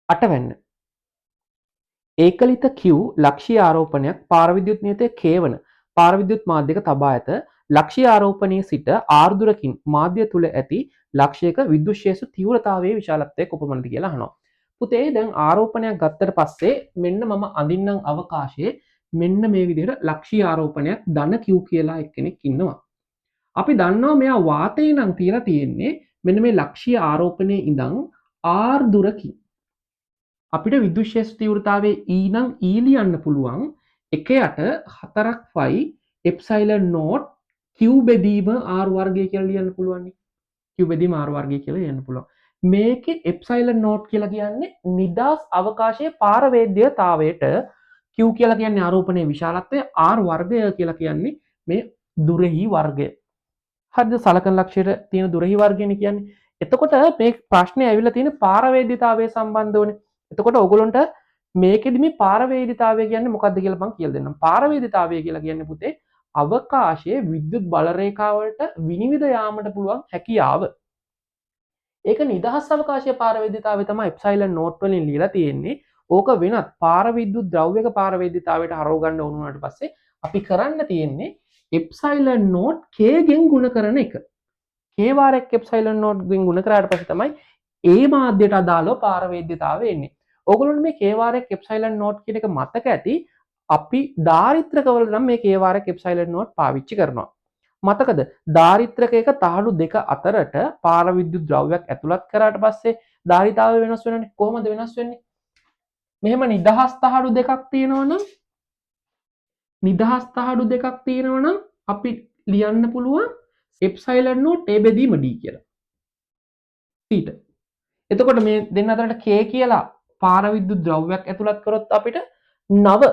අටවැන්න. ඒකලිත Q ලක්ෂීය ආරෝපණයක් පාරවිද්‍යුත් නියතය K වන පාරවිද්‍යුත් මාධ්‍යක තබා ඇත. ලක්ෂීය ආරෝපණයේ සිට R දුරකින් මාධ්‍ය තුල ඇති ලක්ෂයක විද්‍යුත් ශේෂ්ත්‍ර තීව්‍රතාවයේ විශාලත්වය කොපමණද කියලා අහනවා. පුතේ දැන් ආරෝපණයක් ගත්තට පස්සේ මෙන්න මම අඳින්නම් අවකාශයේ මෙන්න මේ විදිහට ලක්ෂීය ආරෝපණයක් ධන Q කියලා එක්කෙනෙක් ඉන්නවා. අපි දන්නවා මෙයා වාතේ නම් තියලා තියෙන්නේ මෙන්න මේ ලක්ෂීය ආරෝපණයේ ඉඳන් R දුරකින් අපිට විද්‍යුත් ශේෂ්ත්‍ර තීව්‍රතාවයේ E නම් E ලියන්න පුළුවන් 1/4යි එප්සයිලන් නෝට් Q බෙදීම R වර්ගය කියලා ලියන්න පුළුවන්. Q බෙදීම R වර්ගය කියලා ලියන්න පුළුවන්. මේකේ එප්සයිලන් නෝට් කියලා කියන්නේ නිදහස් අවකාශයේ පාරවේද්‍යතාවයට Q කියලා කියන්නේ ආරෝපණයේ විශාලත්වය R වර්ගය කියලා කියන්නේ මේ දුරෙහි වර්ගය. හරිද? සලකන ලක්ෂයට තියෙන දුරෙහි වර්ගයනේ කියන්නේ. එතකොට මේ ප්‍රශ්නේ ඇවිල්ලා තියෙන පාරවේද්‍යතාවය සම්බන්ධවනේ. එතකොට ඔයගොල්ලන්ට මේකෙදි මේ පාරවේදිතාවය කියන්නේ මොකක්ද කියලා මම කියලා දෙන්නම්. පාරවේදිතාවය කියලා කියන්නේ පුතේ අවකාශයේ විද්‍යුත් බල රේඛාවලට විනිවිද යාමට පුළුවන් හැකියාව. ඒක නිදහස් අවකාශයේ පාරවේදිතාවය තමයි එප්සයිලන් නෝට් වලින් ලියලා තියෙන්නේ. ඕක වෙනත් පාරවිද්‍යුත් ද්‍රව්‍යක පාරවේදිතාවයට හරව ගන්න ඕන වුණාට පස්සේ අපි කරන්න තියෙන්නේ එප්සයිලන් නෝට් K ගෙන් ගුණ කරන එක. K වාරයක් එප්සයිලන් නෝට් ගෙන් ගුණ කරාට පස්සේ තමයි ඒ මාධ්‍යයට අදාළව පාරවේද්‍යතාවය එන්නේ. ඔයගොල්ලෝ මේ K වාරයක් එප්සයිලන් නෝට් කියන එක මතක ඇති. අපි ධාරිත්‍රකවල නම් මේ K වාරයක් එප්සයිලන් නෝට් පාවිච්චි කරනවා. මතකද? ධාරිත්‍රකයක තහඩු දෙක අතරට පාරවිද්‍යුත් ද්‍රව්‍යයක් ඇතුළත් කරාට පස්සේ ධාරිතාවය වෙනස් වෙනවනේ. කොහොමද වෙනස් වෙන්නේ? මෙහෙම නිදහස් තහඩු දෙකක් තියෙනවනම් අපි ලියන්න පුළුවන් එප්සයිලන් නෝට් A බෙදීම D කියලා. ඊට එතකොට මේ දෙන්න අතරට K කියලා පාරවිද්‍යුත් ද්‍රව්‍යයක් ඇතුළත් කරොත් අපිට 9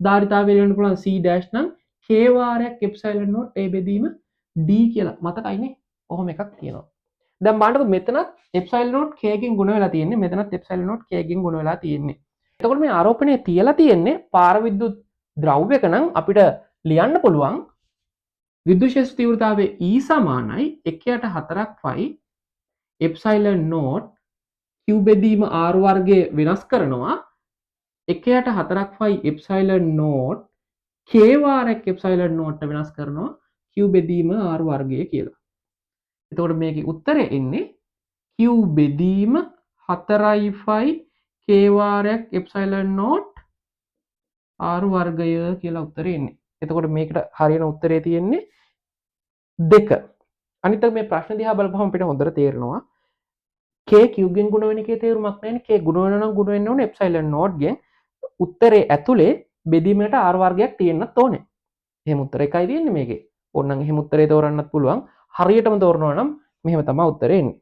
ධාරිතාවය ලියන්න පුළුවන් C ඩෑෂ් නම් K වාරයක් එප්සයිලන් නෝට් A බෙදීම D කියලා. මතකයිනේ? ඔහොම එකක් තියෙනවා. දැන් බලන්නකො මෙතනත් එප්සයිලන් නෝට් K ගෙන් ගුණ වෙලා තියෙන්නේ. මෙතනත් එප්සයිලන් නෝට් K ගෙන් ගුණ වෙලා තියෙන්නේ. එතකොට මේ ආරෝපණය තියලා තියෙන්නේ පාරවිද්‍යුත් ද්‍රව්‍යක නම් අපිට ලියන්න පුළුවන් විද්‍යුත් ශේෂ්ත්‍ර තීව්‍රතාවයේ E සමානයි 1/4යි එප්සයිලන් නෝට් Q බෙදීම R වර්ගය වෙනස් කරනවා 1/4යි එප්සයිලන් නෝට් K වාරයක් එප්සයිලන් නෝට් වෙනස් කරනවා Q බෙදීම R වර්ගය කියලා. එතකොට මේකේ උත්තරය එන්නේ Q බෙදීම 4/5 K වාරයක් එප්සයිලන් නෝට් R වර්ගය කියලා උත්තරේ එන්නේ. එතකොට මේකට හරියන උත්තරේ තියෙන්නේ 2. අනිත් මේ ප්‍රශ්න දිහා බලපුවම අපිට හොඳට තේරෙනවා K Q ගෙන් ගුණ වෙන එකේ තේරුමක් නැහැ. K ගුණ වෙන නම් ගුණ වෙන්න ඕනේ එප්සයිලන් නෝට් ගෙන්. උත්තරේ ඇතුලේ බෙදීමට R වර්ගයක් තියෙන්නත් ඕනේ. එහෙම උත්තර එකයි තියෙන්නේ මේකේ. ඕනනම් එහෙම උත්තරේ තෝරන්නත් පුළුවන්. හරියටම තෝරනවා නම් මෙහෙම තමයි උත්තරේ එන්නේ.